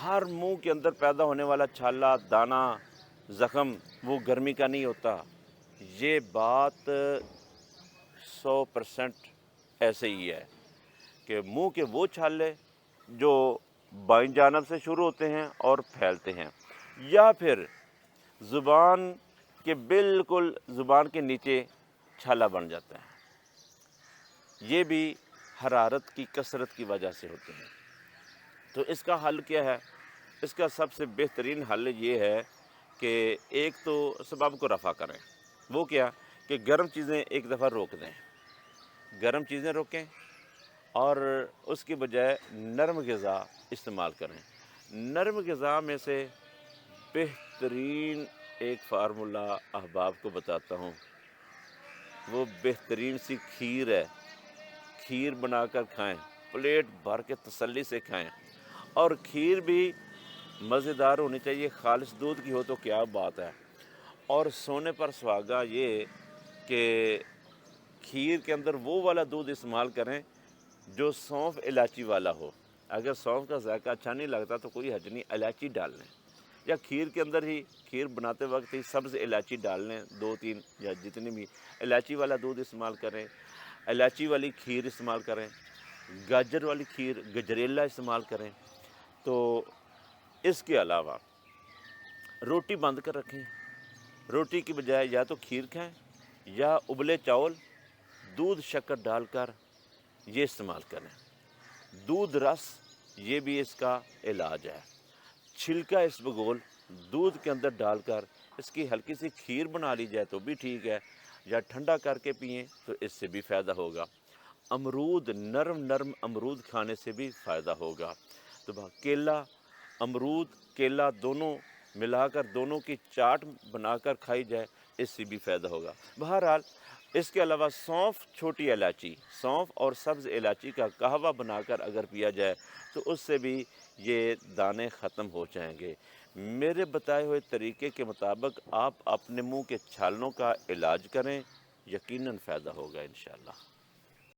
ہر منہ کے اندر پیدا ہونے والا چھالا، دانہ، زخم وہ گرمی کا نہیں ہوتا۔ یہ بات 100% ایسے ہی ہے کہ منہ کے وہ چھالے جو بائیں جانب سے شروع ہوتے ہیں اور پھیلتے ہیں، یا پھر زبان کے بالکل زبان کے نیچے چھالا بن جاتا ہے، یہ بھی حرارت کی کثرت کی وجہ سے ہوتے ہیں۔ تو اس کا حل کیا ہے؟ اس کا سب سے بہترین حل یہ ہے کہ ایک تو سبب کو رفع کریں۔ وہ کیا کہ گرم چیزیں ایک دفعہ روک دیں، گرم چیزیں روکیں اور اس کی بجائے نرم غذا استعمال کریں۔ نرم غذا میں سے بہترین ایک فارمولہ احباب کو بتاتا ہوں، وہ بہترین سی کھیر ہے۔ کھیر بنا کر کھائیں، پلیٹ بھر کے تسلی سے کھائیں، اور کھیر بھی مزیدار ہونی چاہیے، خالص دودھ کی ہو تو کیا بات ہے۔ اور سونے پر سہاگا یہ کہ کھیر کے اندر وہ والا دودھ استعمال کریں جو سونف الائچی والا ہو۔ اگر سونف کا ذائقہ اچھا نہیں لگتا تو کوئی حرج نہیں، الائچی ڈال لیں، یا کھیر کے اندر ہی کھیر بناتے وقت ہی سبز الائچی ڈال لیں، 2-3 یا جتنی بھی، الائچی والا دودھ استعمال کریں، الائچی والی کھیر استعمال کریں، گاجر والی کھیر، گجریلا استعمال کریں۔ تو اس کے علاوہ روٹی بند کر رکھیں، روٹی کی بجائے یا تو کھیر کھائیں یا ابلے چاول دودھ شکر ڈال کر یہ استعمال کریں۔ دودھ رس یہ بھی اس کا علاج ہے۔ چھلکا اسبگول دودھ کے اندر ڈال کر اس کی ہلکی سی کھیر بنا لی جائے تو بھی ٹھیک ہے، یا ٹھنڈا کر کے پئیں تو اس سے بھی فائدہ ہوگا۔ امرود، نرم امرود کھانے سے بھی فائدہ ہوگا۔ تو کیلا، امرود، کیلا دونوں ملا کر دونوں کی چاٹ بنا کر کھائی جائے، اس سے بھی فائدہ ہوگا۔ بہرحال اس کے علاوہ سونف، چھوٹی الائچی، سونف اور سبز الائچی کا قہوہ بنا کر اگر پیا جائے تو اس سے بھی یہ دانے ختم ہو جائیں گے۔ میرے بتائے ہوئے طریقے کے مطابق آپ اپنے منہ کے چھالوں کا علاج کریں، یقیناً فائدہ ہوگا انشاءاللہ۔